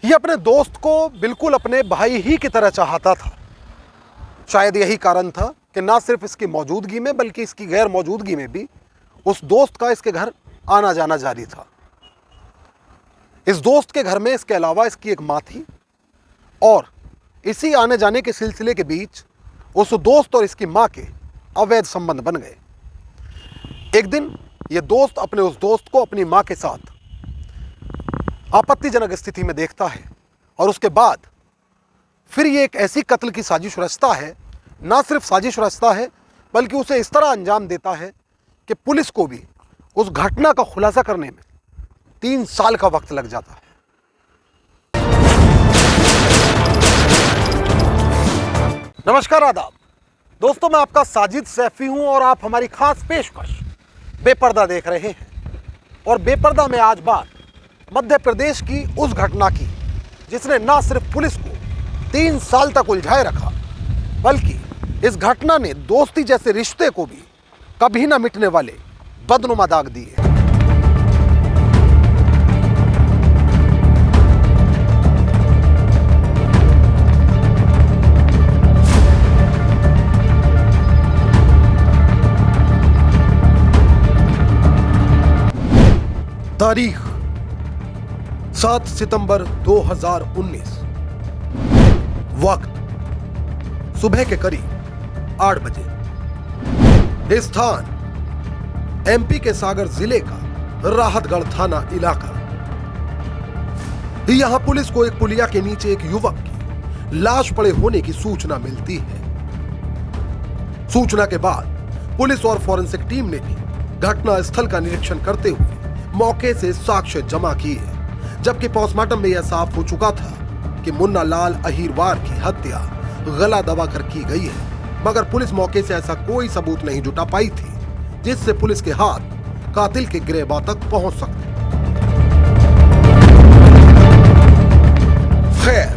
ये अपने दोस्त को बिल्कुल अपने भाई ही की तरह चाहता था। शायद यही कारण था कि ना सिर्फ इसकी मौजूदगी में बल्कि इसकी गैर मौजूदगी में भी उस दोस्त का इसके घर आना जाना जारी था। इस दोस्त के घर में इसके अलावा इसकी एक माँ थी और इसी आने जाने के सिलसिले के बीच उस दोस्त और इसकी माँ के अवैध संबंध बन गए। एक दिन ये दोस्त अपने उस दोस्त को अपनी माँ के साथ आपत्तिजनक स्थिति में देखता है और उसके बाद फिर ये एक ऐसी कत्ल की साजिश रचता है, ना सिर्फ साजिश रचता है बल्कि उसे इस तरह अंजाम देता है कि पुलिस को भी उस घटना का खुलासा करने में 3 साल का वक्त लग जाता है। नमस्कार, आदाब दोस्तों, मैं आपका साजिद सैफी हूं और आप हमारी खास पेशकश बेपर्दा देख रहे हैं। और बेपर्दा में आज बात मध्य प्रदेश की उस घटना की जिसने ना सिर्फ पुलिस को 3 साल तक उलझाए रखा बल्कि इस घटना ने दोस्ती जैसे रिश्ते को भी कभी ना मिटने वाले बदनुमा दाग दिए। तारीख 7 सितंबर 2019, वक्त सुबह के करीब 8 बजे। स्थान एमपी के सागर जिले का राहतगढ़ थाना इलाका। यहां पुलिस को एक पुलिया के नीचे एक युवक की लाश पड़े होने की सूचना मिलती है। सूचना के बाद पुलिस और फॉरेंसिक टीम ने भी घटना स्थल का निरीक्षण करते हुए मौके से साक्ष्य जमा किए, जबकि पोस्टमार्टम में यह साफ हो चुका था कि मुन्ना लाल अहीरवार की हत्या गला दबाकर की गई है, मगर पुलिस मौके से ऐसा कोई सबूत नहीं जुटा पाई थी जिससे पुलिस के हाथ कातिल के गिरबां तक पहुंच सकते। खैर,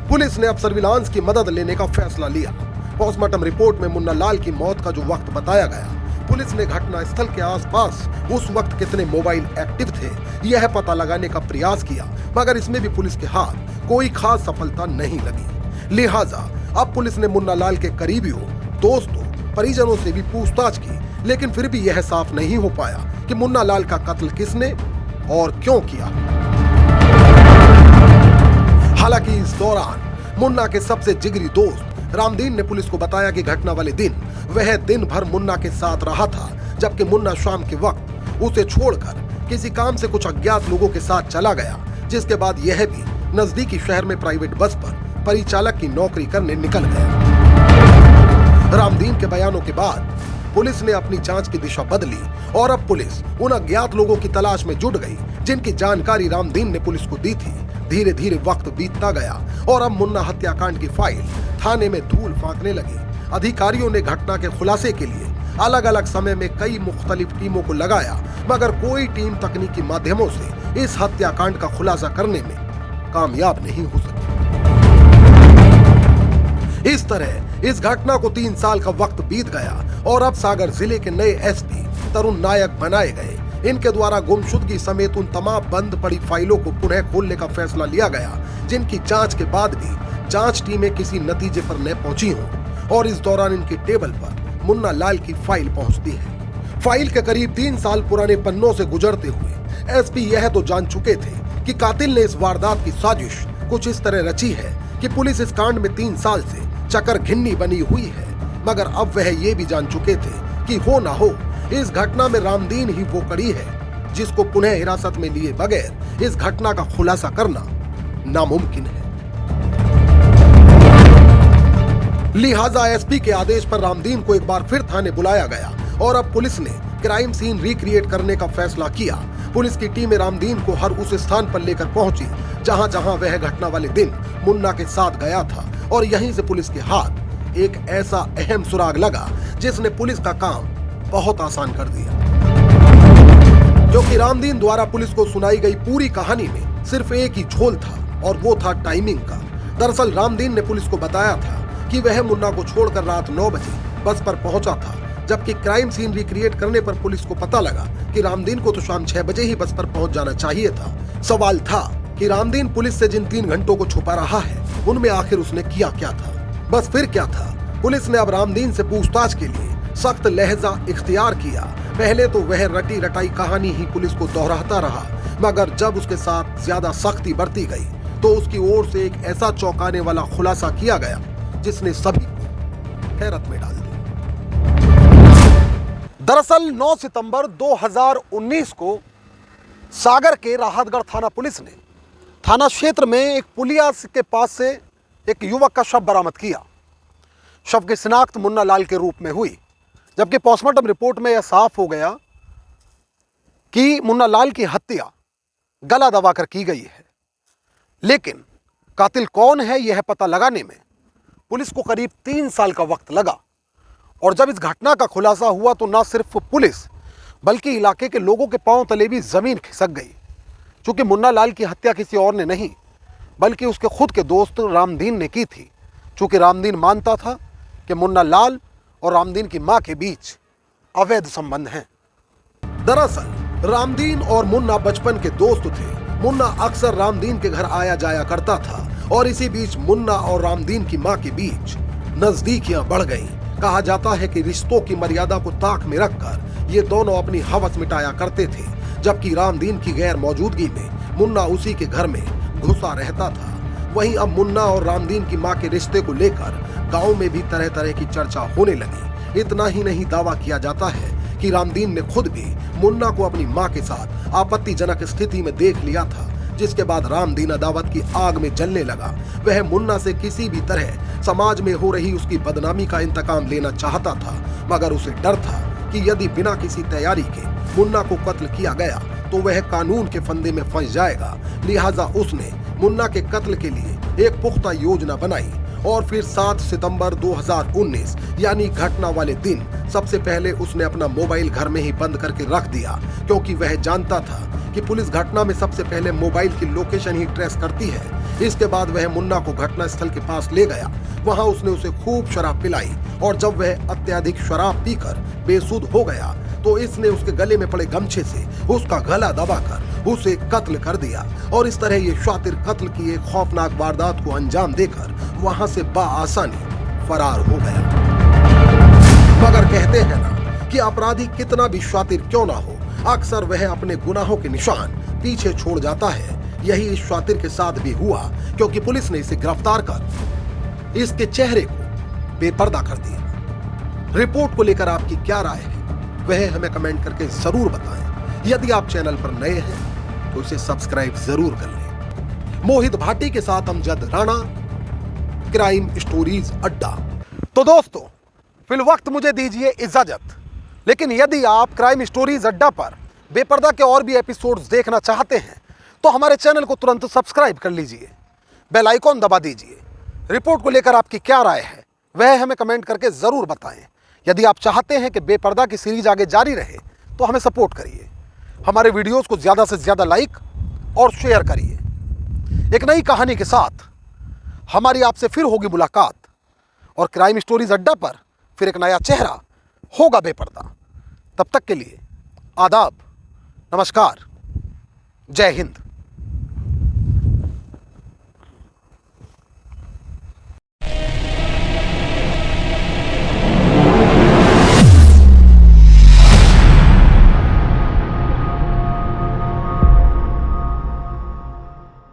पुलिस ने अब सर्विलांस की मदद लेने का फैसला लिया। पोस्टमार्टम रिपोर्ट में मुन्ना लाल की मौत का जो वक्त बताया गया, पुलिस ने घटना स्थल के आसपास उस वक्त कितने मोबाइल एक्टिव थे यह पता लगाने का प्रयास किया, मगर इसमें भी पुलिस के हाथ कोई खास सफलता नहीं लगी। लिहाजा अब पुलिस ने मुन्ना लाल के करीबियों, दोस्तों, परिजनों से भी पूछताछ की, लेकिन फिर भी यह साफ नहीं हो पाया कि मुन्ना लाल का कत्ल किसने और क्यों किया। हालांकि इस दौरान मुन्ना के सबसे जिगरी दोस्त रामदीन ने पुलिस को बताया कि घटना वाले दिन वह दिन भर मुन्ना के साथ रहा था, जबकि मुन्ना शाम के वक्त उसे छोड़कर किसी काम से कुछ अज्ञात लोगों के साथ चला गया, जिसके बाद यह भी नजदीकी शहर में प्राइवेट बस पर परिचालक की नौकरी करने निकल गया। रामदीन के बयानों के बाद पुलिस ने अपनी जांच की दिशा बदली और अब पुलिस उन अज्ञात लोगों की तलाश में जुट गई जिनकी जानकारी रामदीन ने पुलिस को दी थी। धीरे धीरे वक्त बीतता गया और अब मुन्ना हत्याकांड की फाइल थाने में धूल फांकने लगी। अधिकारियों ने घटना के खुलासे के लिए अलग अलग समय में कई मुख्तलिफ टीमों को लगाया, मगर कोई टीम तकनीकी माध्यमों से इस हत्याकांड का खुलासा करने में कामयाब नहीं हो सकी। इस तरह इस घटना को 3 साल का वक्त बीत गया और अब सागर जिले के नए एसपी तरुण नायक बनाए गए। इनके द्वारा गुमशुदगी समेत उन तमाम बंद पड़ी फाइलों को पुनः खोलने का फैसला लिया गया, जिनकी जांच के बाद भी जांच टीमें किसी नतीजे पर न पहुंची हों और इस दौरान इनकी टेबल पर मुन्ना लाल की फाइल पहुंचती है। फाइल के करीब 3 साल पुराने पन्नों से गुजरते हुए एसपी यह तो जान चुके थे कि कातिल ने इस वारदात की साजिश कुछ इस तरह रची है कि पुलिस इस कांड में 3 साल से चकर घिन्नी बनी हुई है, मगर अब वह ये भी जान चुके थे कि हो ना हो इस घटना में रामदीन ही वो कड़ी है जिसको पुनः हिरासत में लिए बगैर इस घटना का खुलासा करना नामुमकिन है। लिहाजा एसपी के आदेश पर रामदीन को एक बार फिर थाने बुलाया गया और अब पुलिस ने क्राइम सीन रिक्रिएट करने का फैसला किया। पुलिस की टीम रामदीन को हर उस स्थान पर लेकर पहुंची जहां जहां वह घटना वाले दिन मुन्ना के साथ गया था और यहीं से पुलिस के हाथ एक ऐसा अहम सुराग लगा जिसने पुलिस का काम बहुत आसान कर दिया। क्योंकि रामदीन द्वारा पुलिस को सुनाई गई पूरी कहानी में सिर्फ एक ही झोल था और वो था टाइमिंग का। दरअसल रामदीन ने पुलिस को बताया था कि वह मुन्ना को छोड़कर रात 9 बजे बस पर पहुंचा था, जबकि क्राइम सीन रिक्रिएट करने पर पुलिस को पता लगा कि रामदीन को तो शाम 6 बजे ही बस पर पहुंच जाना चाहिए था। सवाल था कि रामदीन पुलिस से जिन 3 घंटों को छुपा रहा है उनमें आखिर उसने किया क्या था। बस फिर क्या था, पुलिस ने अब रामदीन से पूछताछ के लिए सख्त लहजा इख्तियार किया। पहले तो वह रटी रटाई कहानी ही पुलिस को दोहराता रहा, मगर जब उसके साथ ज्यादा सख्ती बरती गई तो उसकी ओर से एक ऐसा चौंकाने वाला खुलासा किया गया जिसने सभी को हैरत में डाल दिया। दरअसल 9 सितंबर 2019 को सागर के राहतगढ़ थाना पुलिस ने थाना क्षेत्र में एक पुलिया के पास से एक युवक का शव बरामद किया। शव की शिनाख्त मुन्ना लाल के रूप में हुई, जबकि पोस्टमार्टम रिपोर्ट में यह साफ हो गया कि मुन्ना लाल की हत्या गला दबाकर की गई है। लेकिन कातिल कौन है यह पता लगाने में पुलिस को करीब 3 साल का वक्त लगा। और जब इस घटना का खुलासा हुआ तो न सिर्फ पुलिस बल्कि इलाके के लोगों के पांव तले भी जमीन खिसक गई, क्योंकि मुन्ना लाल की हत्या किसी और ने नहीं बल्कि उसके खुद के दोस्त रामदीन ने की थी। चूंकि रामदीन मानता था कि मुन्ना लाल और रामदीन की मां के बीच अवैध संबंध हैं। दरअसल रामदीन और मुन्ना बचपन के दोस्त थे। मुन्ना अक्सर रामदीन के घर आया जाया करता था और इसी बीच मुन्ना और रामदीन की मां के बीच नजदीकियां बढ़ गईं। कहा जाता है कि रिश्तों की मर्यादा को ताक में रखकर ये दोनों अपनी हवस मिटाया करते थे, जबकि रामदीन की गैर मौजूदगी में मुन्ना उसी के घर में घुसा रहता था। वहीं अब मुन्ना और रामदीन की मां के रिश्ते को लेकर गांव में भी तरह तरह की चर्चा होने लगी। इतना ही नहीं, दावा किया जाता है कि रामदीन ने खुद भी मुन्ना को अपनी मां के साथ आपत्तिजनक स्थिति में देख लिया था, जिसके बाद रामदीन अदावत की आग में जलने लगा। वह मुन्ना से किसी भी तरह समाज में हो रही उसकी बदनामी का इंतकाम लेना चाहता था, मगर उसे डर था कि यदि बिना किसी तैयारी के मुन्ना को कत्ल किया गया तो वह कानून के फंदे में फंस जाएगा। लिहाजा उसने मुन्ना के कत्ल के लिए एक पुख्ता योजना बनाई और फिर 7 सितंबर 2019 यानी घटना वाले दिन सबसे पहले उसने अपना मोबाइल घर में ही बंद करके रख दिया, क्योंकि वह जानता था कि पुलिस घटना में सबसे पहले मोबाइल की लोकेशन ही ट्रेस करती है। इसके बाद वह मुन्ना को घटना स्थल के पास ले गया। वहां उसने उसे खूब शराब पिलाई और जब वह अत्यधिक शराब पीकर बेसुध हो गया तो इसने उसके गले में पड़े गमछे से उसका गला दबाकर उसे कत्ल कर दिया। और इस तरह ये शातिर कत्ल की एक खौफनाक वारदात को अंजाम देकर वहां से बाआसानी फरार हो गया। मगर कहते हैं ना कि अपराधी कितना भी शातिर क्यों ना हो, अक्सर वह अपने गुनाहों के निशान पीछे छोड़ जाता है। यही इस शातिर के साथ भी हुआ, क्योंकि पुलिस ने इसे गिरफ्तार कर इसके चेहरे को बेपर्दा कर दिया। रिपोर्ट को लेकर आपकी क्या राय है वह हमें कमेंट करके जरूर बताएं। यदि आप चैनल पर नए हैं तो इसे सब्सक्राइब जरूर कर लें। मोहित भाटी के साथ अमजद राणा, क्राइम स्टोरीज अड्डा। तो दोस्तों फिल वक्त मुझे दीजिए इजाजत, लेकिन यदि आप क्राइम स्टोरीज अड्डा पर बेपर्दा के और भी एपिसोड्स देखना चाहते हैं तो हमारे चैनल को तुरंत सब्सक्राइब कर लीजिए, बेल आइकॉन दबा दीजिए। रिपोर्ट को लेकर आपकी क्या राय है वह हमें कमेंट करके जरूर बताएं। यदि आप चाहते हैं कि बेपर्दा की सीरीज आगे जारी रहे तो हमें सपोर्ट करिए, हमारे वीडियोस को ज़्यादा से ज़्यादा लाइक और शेयर करिए। एक नई कहानी के साथ हमारी आपसे फिर होगी मुलाकात और क्राइम स्टोरीज अड्डा पर फिर एक नया चेहरा होगा बेपर्दा। तब तक के लिए आदाब, नमस्कार, जय हिंद।